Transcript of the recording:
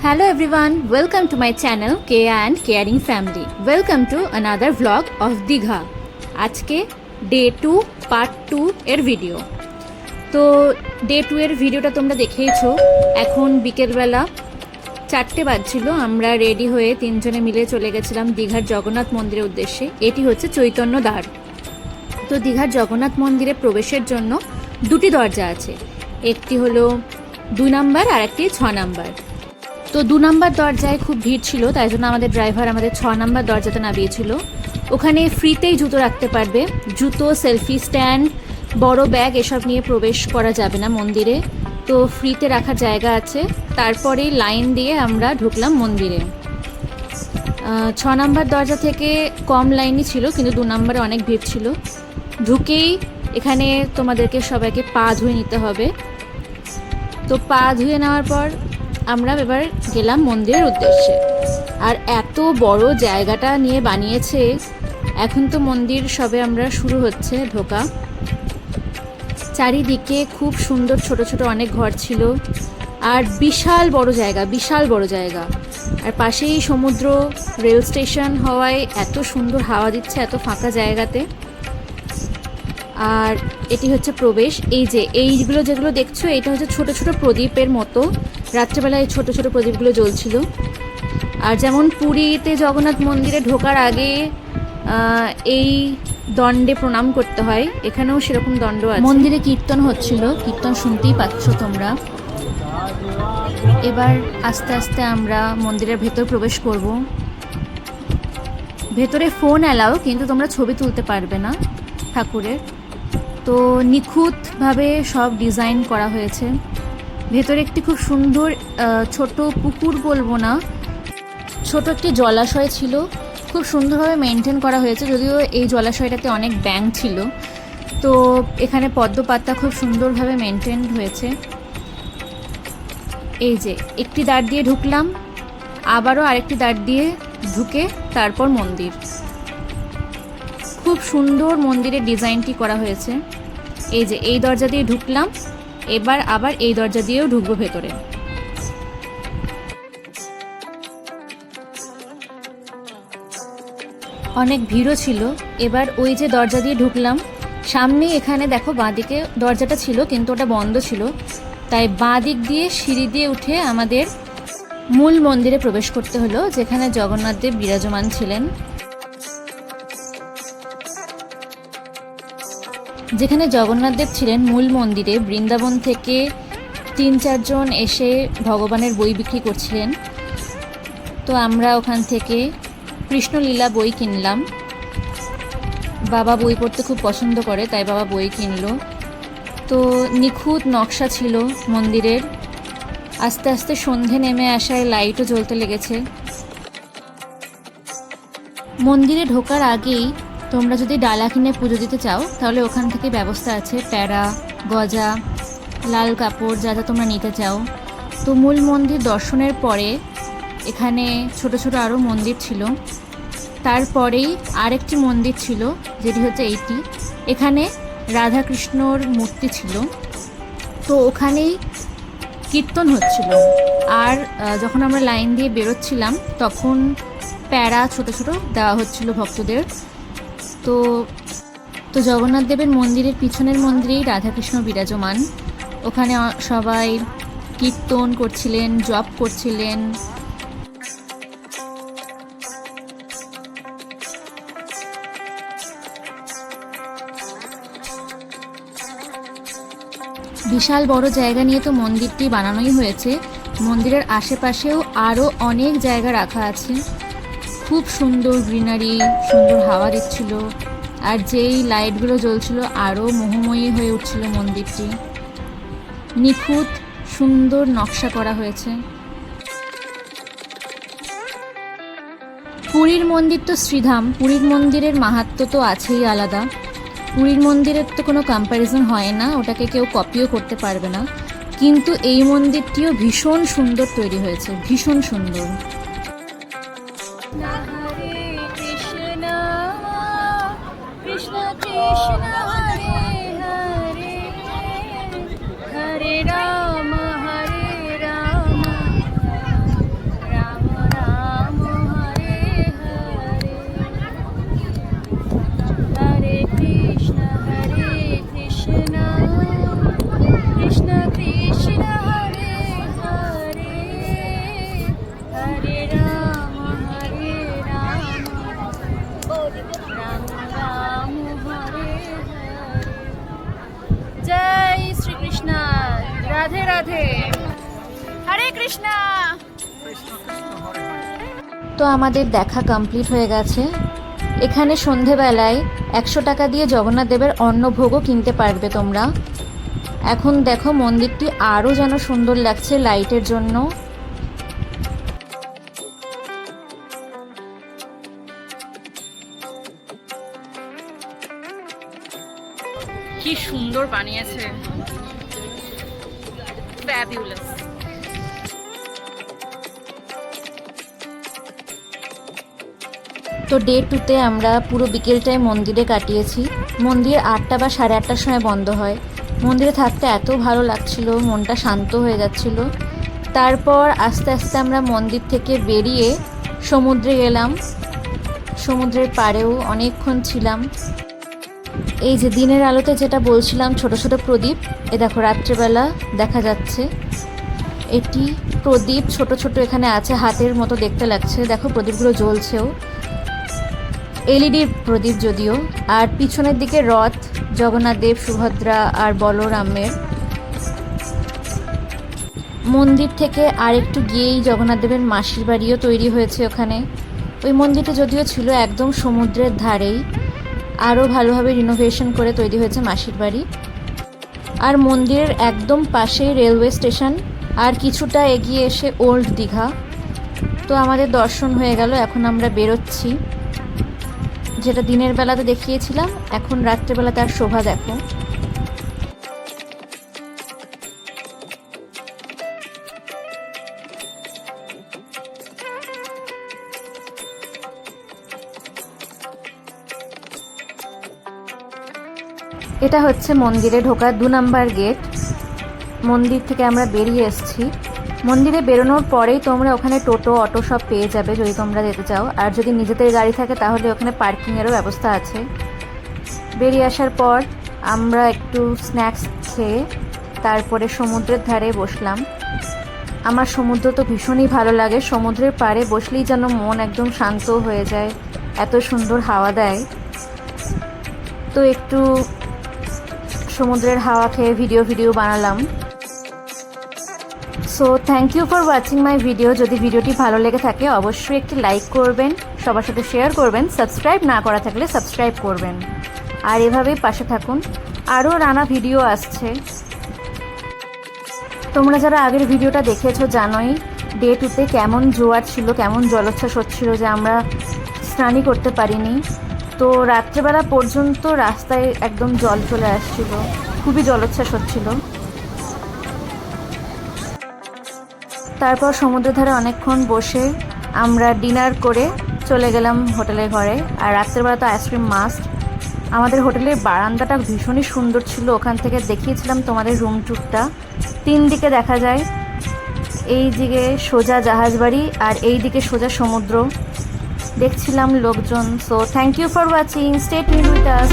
Hello everyone, welcome to my channel Kea and Caring Family. Welcome to another vlog of Digha. আজকে day 2 part 2 এর video. তো day 2 এর ভিডিওটা তোমরা দেখেইছো। এখন বিকেলবেলা 4টে বাজছিল, আমরা রেডি হয়ে তিনজনে মিলে চলে গেছিলাম দীঘার জগন্নাথ মন্দিরের উদ্দেশ্যে। এটি হচ্ছে চৈতন্য দ্বার। তো দীঘার জগন্নাথ মন্দিরে প্রবেশের জন্য দুটি দরজা আছে, একটি হলো 2 নাম্বার আর একটি 6 নাম্বার। তো 2 নাম্বার দরজায় খুব ভিড় ছিল, তাই জন্য আমাদের ড্রাইভার আমাদের 6 নাম্বার দরজাতে নামিয়েছিল। ওখানে ফ্রিতেই জুতো রাখতে পারবে, জুতো, সেলফি স্ট্যান্ড, বড় ব্যাগ এসব নিয়ে প্রবেশ করা যাবে না মন্দিরে। তো ফ্রিতে রাখার জায়গা আছে। তারপরেই লাইন দিয়ে আমরা ঢুকলাম মন্দিরে। 6 নাম্বার দরজা থেকে কম লাইনই ছিল, কিন্তু 2 নাম্বারে অনেক ভিড় ছিল। ঢুকেই এখানে তোমাদেরকে সবাইকে পা ধুয়ে নিতে হবে। তো পা ধুয়ে নেওয়ার পর আমরা এবার গেলাম মন্দিরের উদ্দেশ্যে। আর এত বড় জায়গাটা নিয়ে বানিয়েছে। এখন তো মন্দির সবে আমরা শুরু হচ্ছে ঢোকা। চারিদিকে খুব সুন্দর ছোট ছোট অনেক ঘর ছিল, আর বিশাল বড় জায়গা। আর পাশেই সমুদ্র, রেল স্টেশন হওয়ায় এত সুন্দর হাওয়া দিচ্ছে এত ফাঁকা জায়গাতে। আর এটি হচ্ছে প্রবেশ। এই যে এইগুলো যেগুলো দেখছো, এটা হচ্ছে ছোট ছোট প্রদীপের মতো। রাত্রেবেলায় ছোট ছোট প্রদীপগুলো জ্বলছিল। আর যেমন পুরীতে জগন্নাথ মন্দিরে ঢোকার আগে এই দণ্ডে প্রণাম করতে হয়, এখানেও সেরকম দণ্ড আছে। মন্দিরে কীর্তন হচ্ছিল, কীর্তন শুনতেই পাচ্ছ তোমরা। এবার আস্তে আস্তে আমরা মন্দিরের ভেতর প্রবেশ করব। ভেতরে ফোন অ্যালাউ, কিন্তু তোমরা ছবি তুলতে পারবে না ঠাকুরের। তো নিখুঁতভাবে সব ডিজাইন করা হয়েছে। ভেতরে একটি খুব সুন্দর ছোট পুকুর বলবো না, ছোট একটি জলাশয় ছিল, খুব সুন্দরভাবে মেনটেন করা হয়েছে। যদিও এই জলাশয়টাতে অনেক ব্যাঙ ছিল, তো এখানে পদ্ম পাতা খুব সুন্দরভাবে মেনটেন হয়েছে। এই যে একটি দ্বার দিয়ে ঢুকলাম, আবারও আরেকটি দ্বার দিয়ে ঢুকে তারপর মন্দির। খুব সুন্দর মন্দিরের ডিজাইনটি করা হয়েছে। এই যে এই দরজা দিয়ে ঢুকলাম, এবার আবার এই দরজা দিয়েও ঢুকবো ভেতরে। অনেক ভিড়ও ছিল। এবার ওই যে দরজা দিয়ে ঢুকলাম, সামনে এখানে দেখো বাঁদিকে দরজাটা ছিল, কিন্তু ওটা বন্ধ ছিল। তাই বাঁ দিক দিয়ে সিঁড়ি দিয়ে উঠে আমাদের মূল মন্দিরে প্রবেশ করতে হলো, যেখানে জগন্নাথ দেব বিরাজমান ছিলেন। যেখানে জগন্নাথ দেব ছিলেন মূল মন্দিরে, বৃন্দাবন থেকে 3-4 জন এসে ভগবানের বই বিক্রি করছিলেন। তো আমরা ওখান থেকে কৃষ্ণলীলা বই কিনলাম। বাবা বই পড়তে খুব পছন্দ করে, তাই বাবা বই কিনলো। তো নিখুঁত নকশা ছিল মন্দিরের। আস্তে আস্তে সন্ধে নেমে আসায় লাইটও জ্বলতে লেগেছে। মন্দিরে ঢোকার আগেই তোমরা যদি ডালা কিনে পুজো দিতে চাও, তাহলে ওখান থেকে ব্যবস্থা আছে, প্যাড়া, গজা, লাল কাপড়, যা যা তোমরা নিতে চাও। তো মূল মন্দির দর্শনের পরে এখানে ছোট ছোট আরও মন্দির ছিল। তারপরেই আরেকটি মন্দির ছিল, যেটি হচ্ছে এইটি। এখানে রাধাকৃষ্ণর মূর্তি ছিল। তো ওখানেই কীর্তন হচ্ছিল। আর যখন আমরা লাইন দিয়ে বেরোচ্ছিলাম, তখন প্যাড়া ছোট ছোট দেওয়া হচ্ছিল ভক্তদের। তো জগন্নাথ দেবের মন্দিরের পিছনের মন্দিরেই রাধাকৃষ্ণ বিরাজমান। ওখানে সবাই কীর্তন করছিলেন, জপ করছিলেন। বিশাল বড় জায়গা নিয়ে তো মন্দিরটি বানানোই হয়েছে। মন্দিরের আশেপাশেও আরও অনেক জায়গা রাখা আছে। খুব সুন্দর গ্রিনারি, সুন্দর হাওয়া দিচ্ছিল। আর যেই লাইটগুলো জ্বলছিল, আরও মোহময়ী হয়ে উঠছিল মন্দিরটি। নিখুঁত সুন্দর নকশা করা হয়েছে। পুরীর মন্দির তো শ্রীধাম, পুরীর মন্দিরের মাহাত্ম্য তো আছেই আলাদা। পুরীর মন্দিরের তো কোনো কম্প্যারিজন হয় না, ওটাকে কেউ কপিও করতে পারবে না। কিন্তু এই মন্দিরটিও ভীষণ সুন্দর তৈরি হয়েছে, ভীষণ সুন্দর। কৃষ্ণ কৃষ্ণ হরে হরে, হরে রাম রাম রাম হরে হরে। জয় শ্রীকৃষ্ণ, রাধে রাধে, হরে কৃষ্ণা। তো আমাদের দেখা কমপ্লিট হয়ে গেছে। এখানে সন্ধেবেলায় 100 টাকা দিয়ে জগন্নাথ দেবের অন্নভোগও কিনতে পারবে তোমরা। এখন দেখো মন্দিরটি আরও যেন সুন্দর লাগছে লাইটের জন্য। কি সুন্দর বানিয়েছে, ফ্যাবুলাস। তো ডে 2তে আমরা পুরো বিকেলটায় মন্দিরে কাটিয়েছি। মন্দির 8টা বা 8:30টার সময় বন্ধ হয়। মন্দিরে থাকতে এত ভালো লাগছিল, মনটা শান্ত হয়ে যাচ্ছিল। তারপর আস্তে আস্তে আমরা মন্দির থেকে বেরিয়ে সমুদ্রে গেলাম। সমুদ্রের পাড়েও অনেকক্ষণ ছিলাম। এই যে দিনের আলোতে যেটা বলছিলাম ছোট ছোট প্রদীপ, এ দেখো রাত্রেবেলা দেখা যাচ্ছে। এটি প্রদীপ ছোট ছোট এখানে আছে, হাতের মতো দেখতে লাগছে। দেখো প্রদীপগুলো জ্বলছেও, এলইডি প্রদীপ যদিও। আর পিছনের দিকে রথ, জগন্নাথ দেব, সুভদ্রা আর বলরামের। মন্দির থেকে আর একটু গিয়েই জগন্নাথ দেবের মাসির বাড়িও তৈরি হয়েছে ওখানে। ওই মন্দিরটা যদিও ছিল একদম সমুদ্রের ধারেই, আরও ভালোভাবে রিনোভেশন করে তৈরি হয়েছে মাসির বাড়ি। আর মন্দিরের একদম পাশেই রেলওয়ে স্টেশন, আর কিছুটা এগিয়ে এসে ওল্ড দীঘা। তো আমাদের দর্শন হয়ে গেল। এখন আমরা বেরোচ্ছি। যেটা দিনের বেলাতে দেখিয়েছিলাম, এখন রাত্রেবেলা তার শোভা দেখো। এটা হচ্ছে মন্দিরে ঢোকার 2 নম্বর গেট। মন্দির থেকে আমরা বেরিয়ে এসেছি। মন্দিরে বেরোনোর পরেই তোমরা ওখানে টোটো, অটো সব পেয়ে যাবে যদি তোমরা যেতে চাও। আর যদি নিজেদের গাড়ি থাকে তাহলে ওখানে পার্কিংয়েরও ব্যবস্থা আছে। বেরিয়ে আসার পর আমরা একটু স্ন্যাক্স খেয়ে তারপরে সমুদ্রের ধারে বসলাম। আমার সমুদ্র তো ভীষণই ভালো লাগে। সমুদ্রের পাড়ে বসলেই যেন মন একদম শান্ত হয়ে যায়, এত সুন্দর হাওয়া দেয়। তো একটু সমুদ্রের হাওয়া খেয়ে ভিডিও বানালাম। So thank you for watching my video. যদি ভিডিওটি ভালো লেগে থাকে অবশ্যই একটি লাইক করবেন, সবার সাথে শেয়ার করবেন, সাবস্ক্রাইব না করা থাকলে সাবস্ক্রাইব করবেন। আর এভাবেই পাশে থাকুন, আরও নানা ভিডিও আসছে। তোমরা যারা আগের ভিডিওটা দেখেছো জানোই ডে 2তে কেমন জোয়ার ছিল, কেমন জলোচ্ছ্বাস হচ্ছিল, যে আমরা স্নানই করতে পারিনি। তো রাত্রেবেলা পর্যন্ত রাস্তায় একদম জল চলে আসছিল, খুবই জলোচ্ছ্বাস হচ্ছিল। তারপর সমুদ্রের ধারে অনেকক্ষণ বসে আমরা ডিনার করে চলে গেলাম হোটেলের ঘরে। আর রাত্রেবেলা তো আইসক্রিম মাস্ট। আমাদের হোটেলের বারান্দাটা ভীষণই সুন্দর ছিল। ওখান থেকে দেখিয়েছিলাম তোমাদের রুম ট্যুরটা। 3 দিকে দেখা যায়, এই দিকে সোজা জাহাজ বাড়ি আর এই দিকে সোজা সমুদ্র। দেখছিলাম লোকজন। So thank you for watching, stay tuned with us.